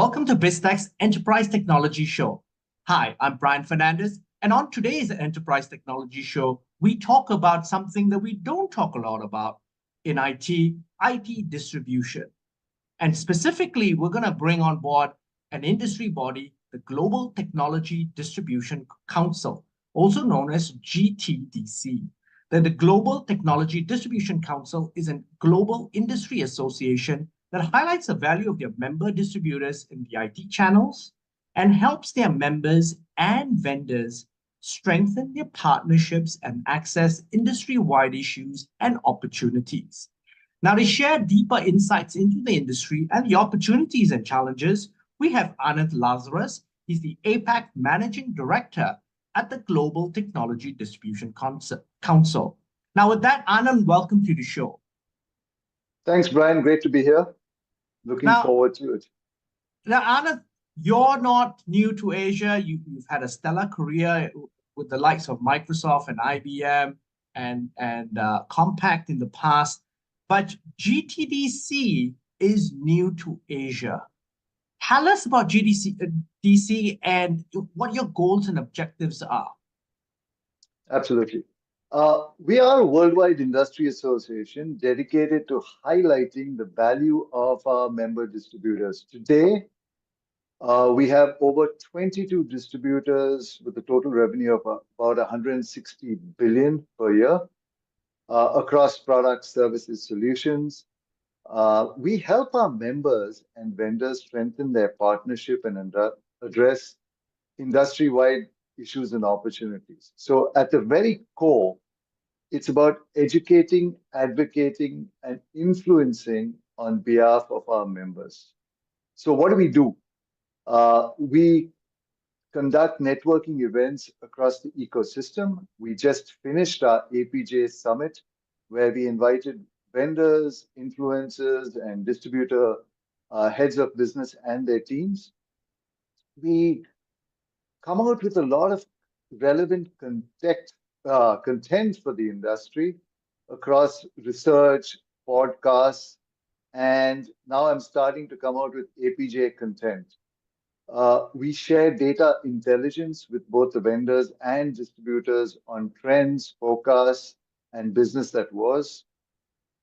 Welcome to Biztech's Enterprise Technology Show. Hi, I'm Brian Fernandez, and on today's Enterprise Technology Show, we talk about something that we don't talk a lot about in IT distribution. And specifically, we're going to bring on board an industry body, the Global Technology Distribution Council, also known as GTDC. The Global Technology Distribution Council is a global industry association that highlights the value of their member distributors in the IT channels and helps their members and vendors strengthen their partnerships and access industry-wide issues and opportunities. Now, to share deeper insights into the industry and the opportunities and challenges, we have Ananth Lazarus. He's the APAC Managing Director at the Global Technology Distribution Council. Now, with that, Ananth, welcome to the show. Thanks, Brian. Great to be here. Looking forward to it. Now, Ananth, you're not new to Asia. You've had a stellar career with the likes of Microsoft and IBM and Compaq in the past. But GTDC is new to Asia. Tell us about GTDC and what your goals and objectives are. Absolutely. We are a worldwide industry association dedicated to highlighting the value of our member distributors. Today, we have over 22 distributors with a total revenue of about 160 billion per year across products, services, solutions. We help our members and vendors strengthen their partnership and address industry-wide issues and opportunities. So at the very core, it's about educating, advocating, and influencing on behalf of our members. So what do? We conduct networking events across the ecosystem. We just finished our APJ Summit, where we invited vendors, influencers, and distributor heads of business and their teams. We come out with a lot of relevant content for the industry across research, podcasts, and now I'm starting to come out with APJ content. We share data intelligence with both the vendors and distributors on trends, forecasts, and business that was.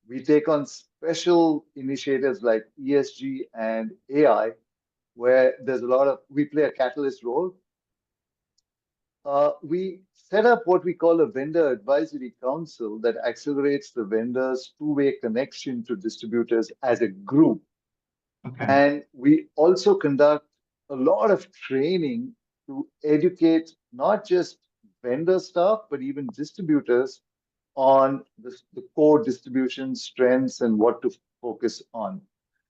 We take on special initiatives like ESG and AI, where we play a catalyst role. We set up what we call a vendor advisory council that accelerates the vendors' two-way connection to distributors as a group. Okay. And we also conduct a lot of training to educate not just vendor staff, but even distributors on the core distribution strengths and what to focus on.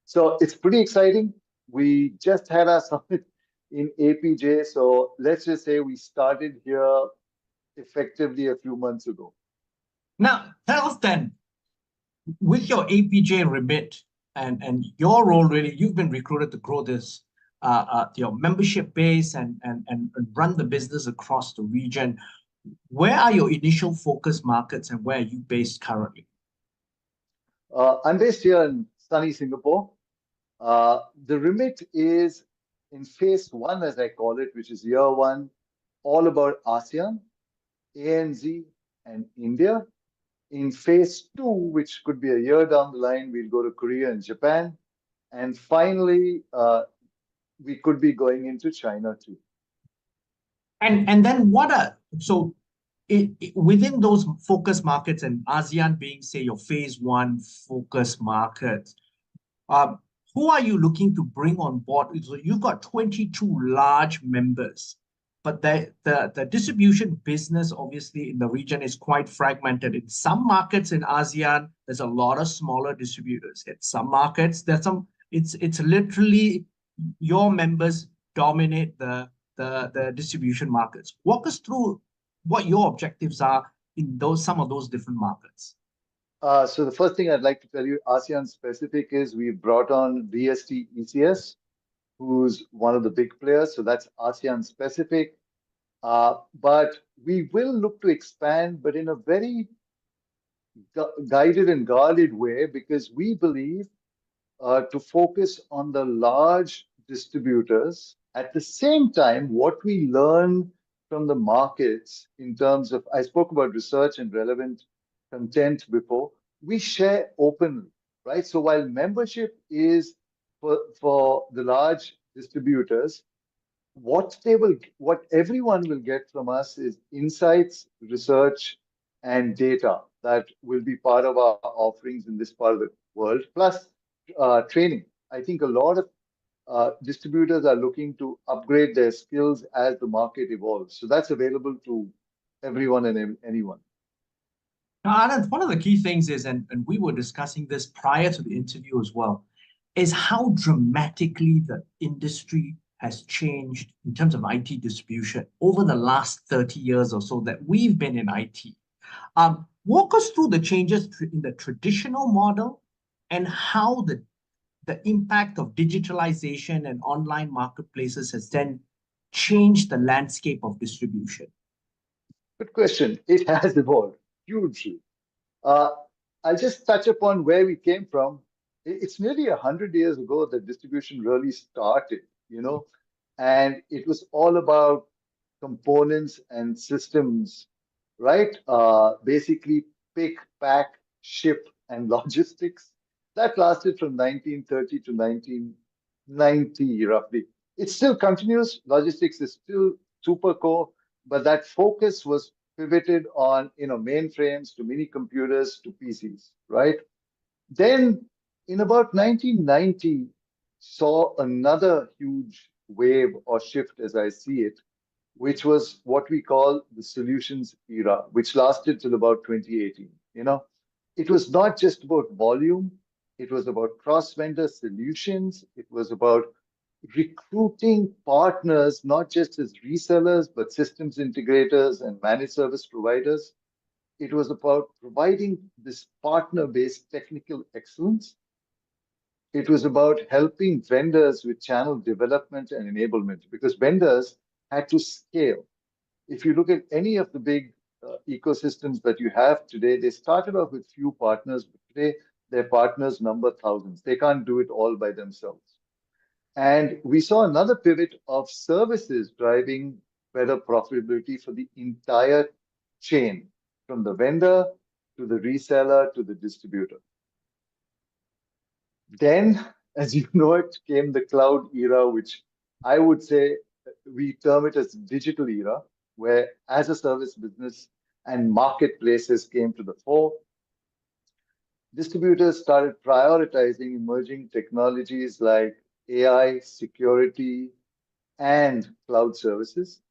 So it's pretty exciting. We just had our summit in APJ. So let's just say we started here effectively a few months ago. Now, tell us then, with your APJ remit and your role, really, you've been recruited to grow this your membership base and run the business across the region. Where are your initial focus markets and where are you based currently? I'm based here in sunny Singapore. The remit is in phase one, as I call it, which is year one, all about ASEAN, ANZ, and India. In phase two, which could be a year down the line, we'll go to Korea and Japan. And finally, we could be going into China too. And then within those focus markets and ASEAN being, say, your phase one focus market, who are you looking to bring on board? So you've got 22 large members, but the distribution business, obviously, in the region is quite fragmented. In some markets in ASEAN, there's a lot of smaller distributors. In some markets, it's literally your members dominate the distribution markets. Walk us through what your objectives are in some of those different markets. So the first thing I'd like to tell you, ASEAN specific, is we've brought on VST ECS, who's one of the big players. So that's ASEAN specific. But we will look to expand, but in a very guided and guarded way, because we believe to focus on the large distributors. At the same time, what we learn from the markets in terms of, I spoke about research and relevant content before, we share openly, right? So while membership is for the large distributors, what everyone will get from us is insights, research, and data that will be part of our offerings in this part of the world, plus training. I think a lot of distributors are looking to upgrade their skills as the market evolves. So that's available to everyone and anyone. Now, Ananth, one of the key things is, and we were discussing this prior to the interview as well, is how dramatically the industry has changed in terms of IT distribution over the last 30 years or so that we've been in IT. Walk us through the changes in the traditional model and how the impact of digitalization and online marketplaces has then changed the landscape of distribution. Good question. It has evolved hugely. Uh, I'll just touch upon where we came from. It's nearly 100 years ago that distribution really started, and it was all about components and systems, right? Basically, pick, pack, ship, and logistics. That lasted from 1930 to 1990, roughly. It still continues. Logistics is still super core, but that focus was pivoted on mainframes to mini computers to PCs, right? Then in about 1990, saw another huge wave or shift as I see it, which was what we call the solutions era, which lasted till about 2018. It was not just about volume, it was about cross-vendor solutions, it was about recruiting partners, not just as resellers, but systems integrators and managed service providers. It was about providing this partner-based technical excellence. It was about helping vendors with channel development and enablement because vendors had to scale. If you look at any of the big ecosystems that you have today, they started off with few partners, but today their partners number thousands. They can't do it all by themselves. And we saw another pivot of services driving better profitability for the entire chain, from the vendor to the reseller to the distributor. Then, as you know it, came the cloud era, which I would say we term it as digital era, where as a service business and marketplaces came to the fore. Distributors started prioritizing emerging technologies like AI, security, and cloud services.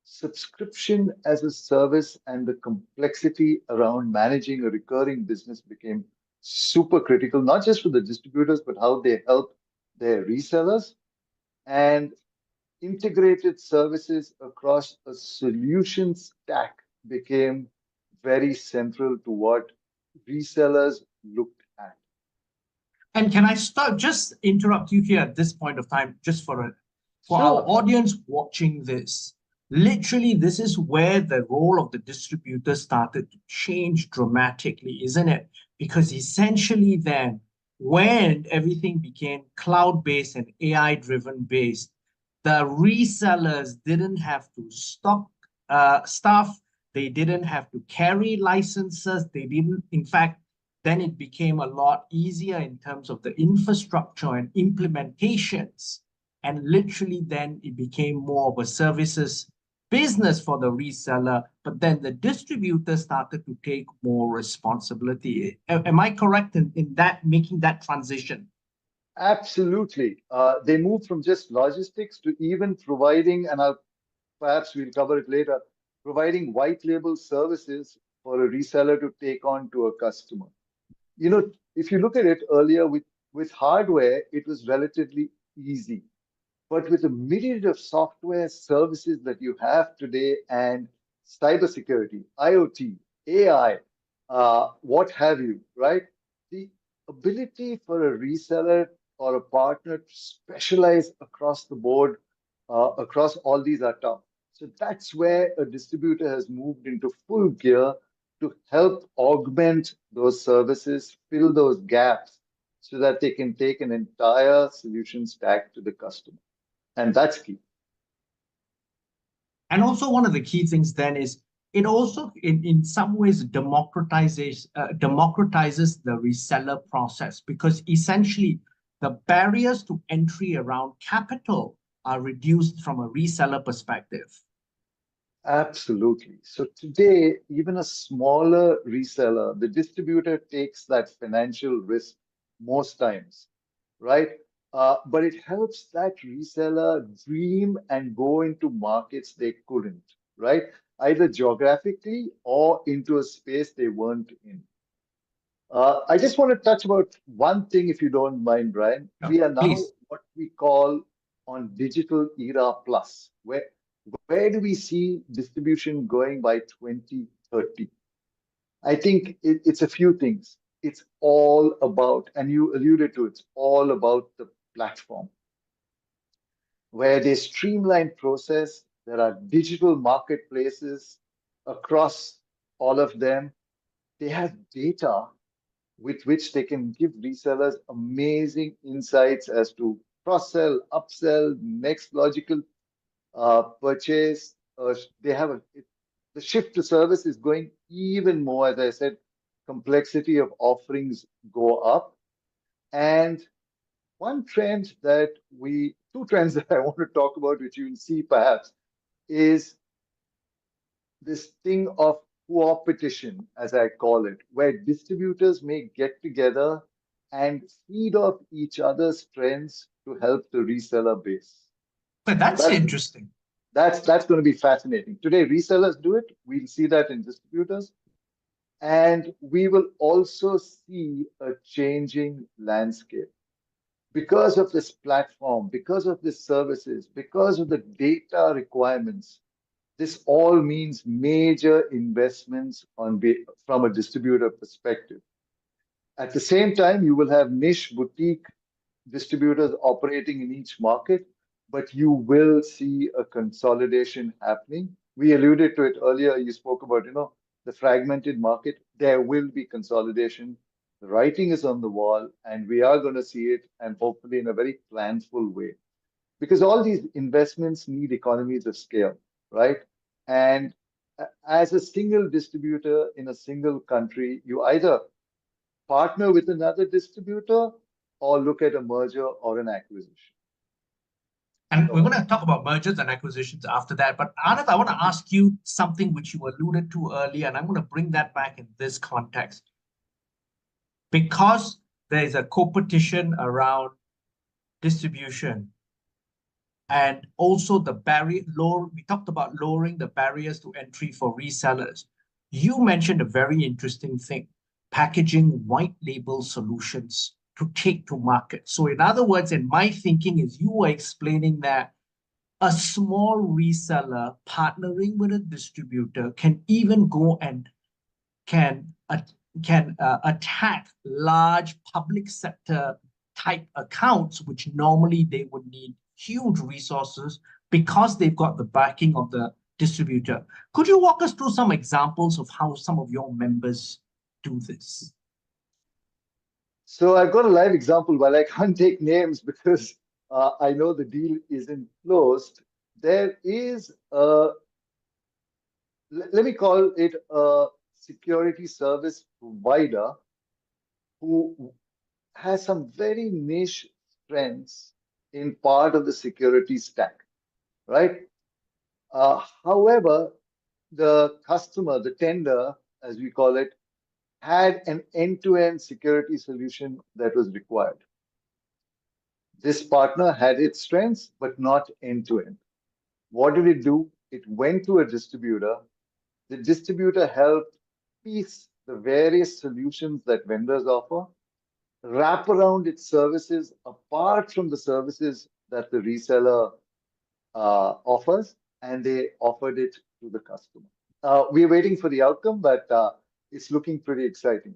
Subscription as a service and the complexity around managing a recurring business became super critical, not just for the distributors, but how they help their resellers. And integrated services across a solution stack became very central to what resellers looked at. And can I just interrupt you here at this point of time, just for Sure. our audience watching this? Literally, this is where the role of the distributor started to change dramatically, isn't it? Because essentially then, when everything became cloud-based and AI-driven based, the resellers didn't have to stock stuff. They didn't have to carry licenses. They didn't, in fact, then it became a lot easier in terms of the infrastructure and implementations. And literally then it became more of a services business for the reseller, but then the distributor started to take more responsibility. Am I correct in that, making that transition? Absolutely. They moved from just logistics to even providing, and perhaps we'll cover it later, providing white label services for a reseller to take on to a customer. If you look at it earlier with hardware, it was relatively easy. But with the myriad of software services that you have today and cybersecurity, IoT, AI, what have you, right? The ability for a reseller or a partner to specialize across the board, across all these are tough. So that's where a distributor has moved into full gear to help augment those services, fill those gaps, so that they can take an entire solution stack to the customer. And that's key. And also one of the key things then is it also in some ways democratizes the reseller process, because essentially the barriers to entry around capital are reduced from a reseller perspective. Absolutely. So today, even a smaller reseller, the distributor takes that financial risk most times, right? But it helps that reseller dream and go into markets they couldn't, right? Either geographically or into a space they weren't in. I just want to touch about one thing, if you don't mind, Brian. We are now Please. what we call on digital era plus, where do we see distribution going by 2030? I think it's a few things. It's all about, and you alluded to, it's all about the platform, where they streamline process. There are digital marketplaces across all of them. They have data with which they can give resellers amazing insights as to cross-sell, upsell, next logical purchase. They have the shift to service is going even more, as I said, complexity of offerings go up. And two trends that I want to talk about, which you'll see perhaps, is this thing of co-opetition, as I call it, where distributors may get together and feed off each other's strengths to help the reseller base. But So that's interesting. that's going to be fascinating. Today, resellers do it. We'll see that in distributors. And we will also see a changing landscape because of this platform, because of these services, because of the data requirements. This all means major investments from a distributor perspective. At the same time, you will have niche boutique distributors operating in each market, but you will see a consolidation happening. We alluded to it earlier. You spoke about, the fragmented market. There will be consolidation. The writing is on the wall, and we are going to see it, and hopefully in a very planful way. Because all these investments need economies of scale, right? And as a single distributor in a single country, you either partner with another distributor or look at a merger or an acquisition. And we're going to talk about mergers and acquisitions after that. But Ananth, I want to ask you something which you alluded to earlier, and I'm going to bring that back in this context. Because there is a competition around distribution, and also the we talked about lowering the barriers to entry for resellers. You mentioned a very interesting thing, packaging white label solutions to take to market. So in other words, in my thinking is you were explaining that a small reseller partnering with a distributor can even go and can attack large public sector type accounts, which normally they would need huge resources because they've got the backing of the distributor. Could you walk us through some examples of how some of your members do this? So I've got a live example, but I can't take names because I know the deal isn't closed. There is let me call it a security service provider who has some very niche strengths in part of the security stack, right? However, the customer, the tender, as we call it, had an end-to-end security solution that was required. This partner had its strengths, but not end-to-end. What did it do? It went to a distributor. The distributor helped piece the various solutions that vendors offer, wrap around its services apart from the services that the reseller offers, and they offered it to the customer. We're waiting for the outcome, but it's looking pretty exciting.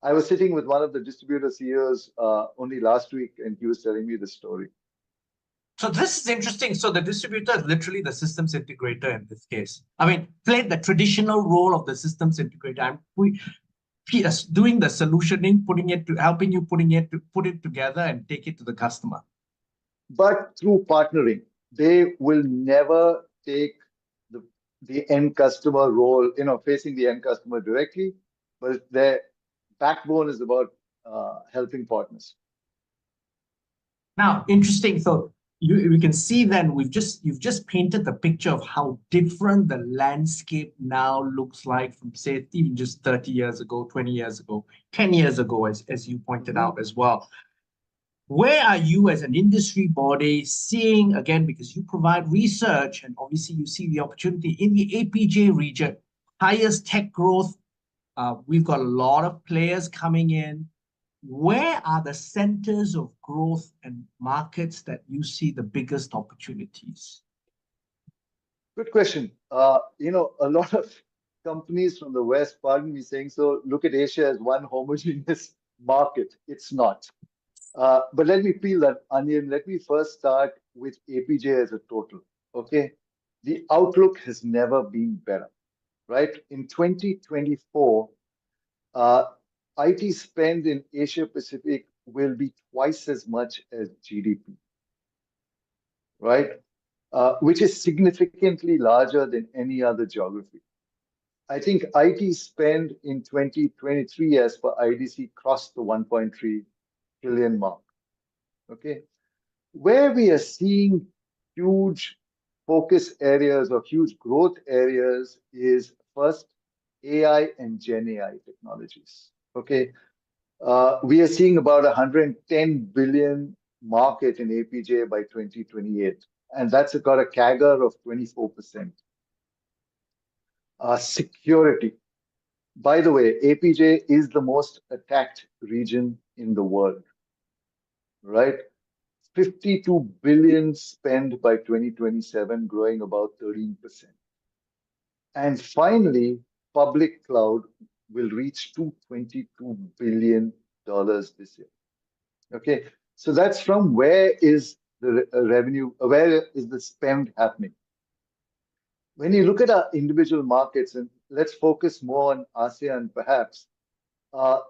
I was sitting with one of the distributor CEOs only last week, and he was telling me the story. So this is interesting. So the distributor is literally the systems integrator in this case. I mean, played the traditional role of the systems integrator. doing the solutioning, putting it to helping you put it together and take it to the customer. But through partnering, they will never take the, the end customer role, facing the end customer directly, but their backbone is about helping partners. Now, interesting. So we can see then you've just painted the picture of how different the landscape now looks like from, say, even just 30 years ago, 20 years ago, 10 years ago, as you pointed out as well. Where are you as an industry body seeing, again, because you provide research and obviously you see the opportunity in the APJ region, highest tech growth. We've got a lot of players coming in. Where are the centers of growth and markets that you see the biggest opportunities? Good question. A lot of companies from the West, pardon me saying so, look at Asia as one homogeneous market. It's not. But let me peel that onion. Let me first start with APJ as a total. Okay. The outlook has never been better, right? In 2024, IT spend in Asia Pacific will be twice as much as GDP, right? Which is significantly larger than any other geography. I think IT spend in 2023, as per IDC, crossed the 1.3 trillion mark. Okay. Where we are seeing huge focus areas or huge growth areas is first AI and Gen AI technologies. Okay. We are seeing about 110 billion market in APJ by 2028, and that's got a CAGR of 24%. Security. By the way, APJ is the most attacked region in the world, right? 52 billion spent by 2027, growing about 13%. And finally, public cloud will reach $222 billion this year. Okay, so that's from where is the revenue, where is the spend happening? When you look at our individual markets, and let's focus more on ASEAN perhaps,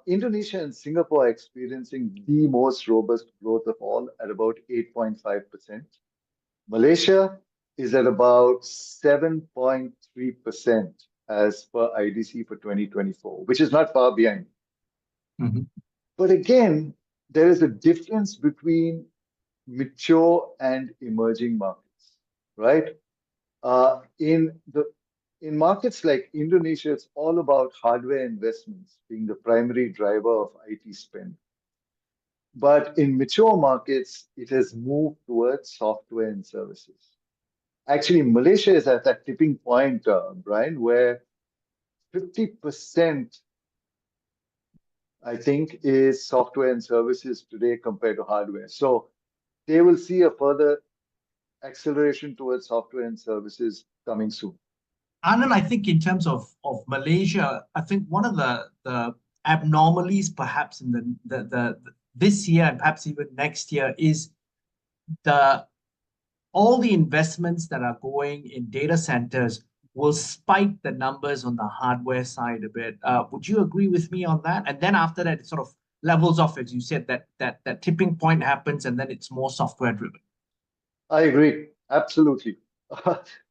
Indonesia and Singapore are experiencing the most robust growth of all at about 8.5%. Malaysia is at about 7.3% as per IDC for 2024, which is not far behind. Mm-hmm. But again, there is a difference between mature and emerging markets, right? In markets like Indonesia, it's all about hardware investments being the primary driver of IT spend. But in mature markets, it has moved towards software and services. Actually, Malaysia is at that tipping point, Brian, where 50%, I think, is software and services today compared to hardware. So they will see a further acceleration towards software and services coming soon. Anand, I think in terms of Malaysia, I think one of the abnormalities perhaps in the this year and perhaps even next year is all the investments that are going in data centers will spike the numbers on the hardware side a bit. Would you agree with me on that? And then after that, it sort of levels off, as you said, that tipping point happens, and then it's more software driven. I agree, absolutely.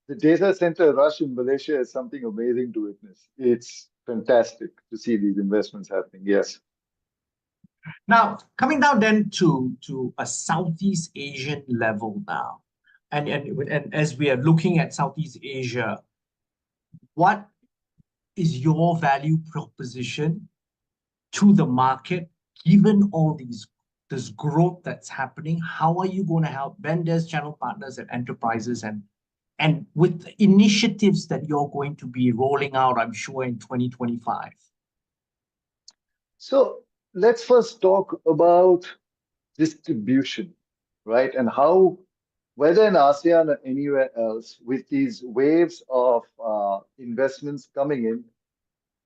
The data center rush in Malaysia is something amazing to witness. It's fantastic to see these investments happening. Yes. Now, coming down then to a Southeast Asian level now, and as we are looking at Southeast Asia, what is your value proposition to the market, given all this growth that's happening? How are you going to help vendors, channel partners, and enterprises, and with initiatives that you're going to be rolling out, I'm sure, in 2025? So let's first talk about distribution, right? And how, whether in ASEAN or anywhere else, with these waves of investments coming in,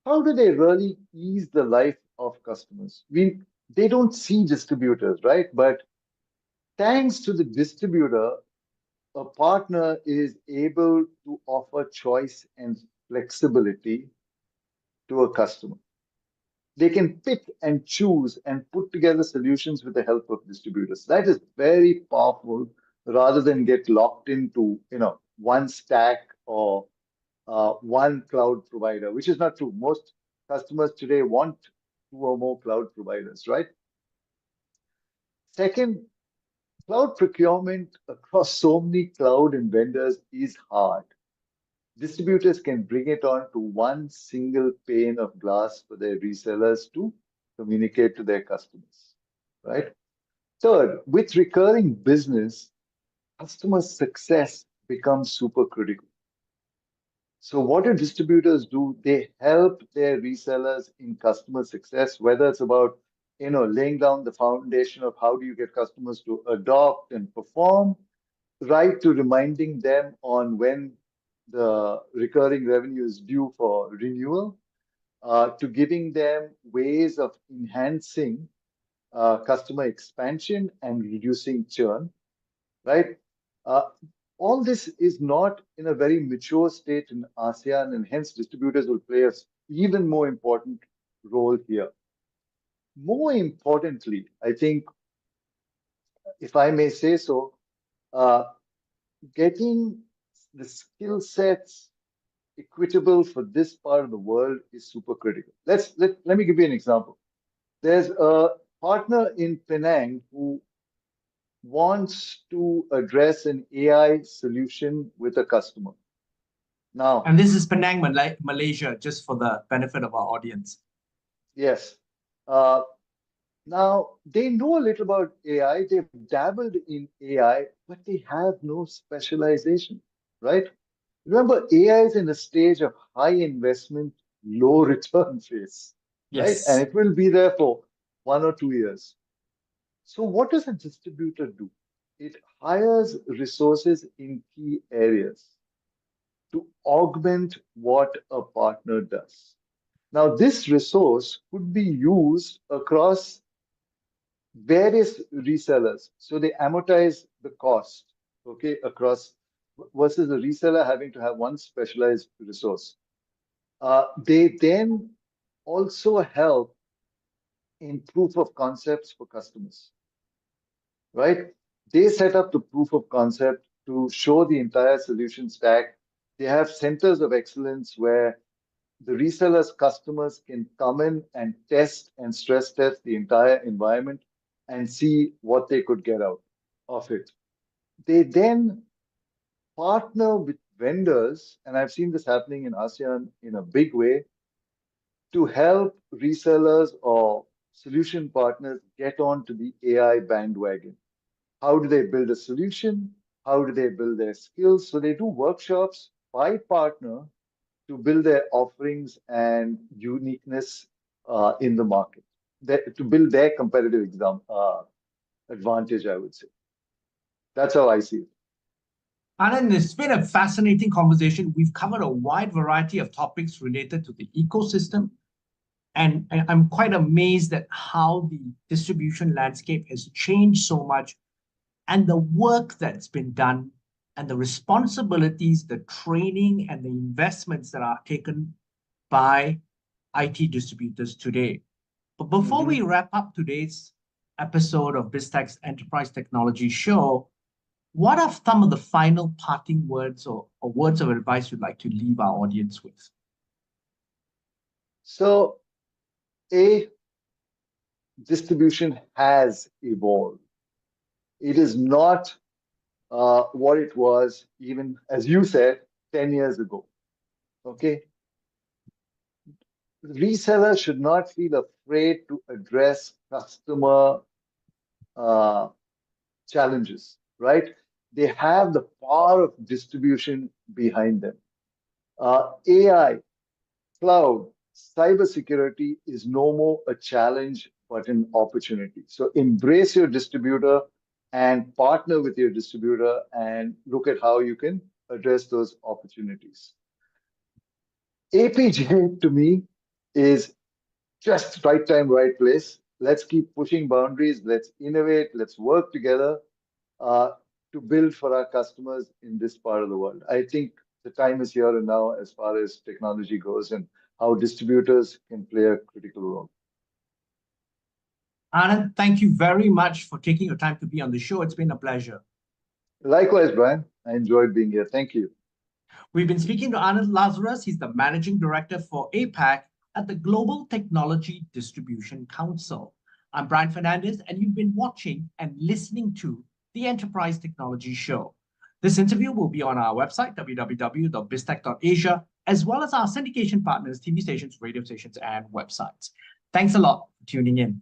how do they really ease the life of customers? They don't see distributors, right? But thanks to the distributor, a partner is able to offer choice and flexibility to a customer. They can pick and choose and put together solutions with the help of distributors. That is very powerful rather than get locked into, one stack or one cloud provider, which is not true. Most customers today want two or more cloud providers, right? Second, cloud procurement across so many cloud and vendors is hard. Distributors can bring it on to one single pane of glass for their resellers to communicate to their customers, right? Third, with recurring business, customer success becomes super critical. So what do distributors do? They help their resellers in customer success, whether it's about laying down the foundation of how do you get customers to adopt and perform, right to reminding them on when the recurring revenue is due for renewal, to giving them ways of enhancing customer expansion and reducing churn, right? Uh, all this is not in a very mature state in ASEAN, and hence distributors will play an even more important role here. More importantly, I think, if I may say so, uh, getting the skill sets equitable for this part of the world is super critical. Let me give you an example. There's a partner in Penang who wants to address an AI solution with a customer. Now, And this is Penang, Malaysia, just for the benefit of our audience. yes. Uh, Now, they know a little about AI, they've dabbled in AI, but they have no specialization, right? Remember, AI is in a stage of high investment, low return phase, right? And Yes. it will be there for 1 or 2 years. So, what does a distributor do? It hires resources in key areas to augment what a partner does. Now, this resource could be used across various resellers. So they amortize the cost, okay, across versus a reseller having to have one specialized resource. They then also help in proof of concepts for customers, right? They set up the proof of concept to show the entire solution stack. They have centers of excellence where the resellers' customers can come in and test and stress test the entire environment and see what they could get out of it. They then partner with vendors, and I've seen this happening in ASEAN in a big way, to help resellers or solution partners get onto the AI bandwagon. How do they build a solution? How do they build their skills? So they do workshops by partner to build their offerings and uniqueness in the market, to build their competitive advantage, I would say. That's how I see it. Anand, it's been a fascinating conversation. We've covered a wide variety of topics related to the ecosystem. And I'm quite amazed at how the distribution landscape has changed so much and the work that's been done and the responsibilities, the training, and the investments that are taken by IT distributors today. But before we Mhm. wrap up today's episode of Biztech's Enterprise Technology Show, what are some of the final parting words or words of advice you'd like to leave our audience with? So, A, distribution has evolved. It is not what it was, even as you said, 10 years ago. Okay. Resellers should not feel afraid to address customer uh, challenges, right? They have the power of distribution behind them. AI, cloud, cybersecurity is no more a challenge but an opportunity. So embrace your distributor and partner with your distributor and look at how you can address those opportunities. APJ to me is just right time, right place. Let's keep pushing boundaries. Let's innovate. Let's work together uh, to build for our customers in this part of the world. I think the time is here and now as far as technology goes and how distributors can play a critical role. Ananth, thank you very much for taking your time to be on the show. It's been a pleasure. Likewise, Brian. I enjoyed being here. Thank you. We've been speaking to Ananth Lazarus. He's the Managing Director for APAC at the Global Technology Distribution Council. I'm Brian Fernandez, and you've been watching and listening to the Enterprise Technology Show. This interview will be on our website, www.biztech.asia, as well as our syndication partners, TV stations, radio stations, and websites. Thanks a lot for tuning in.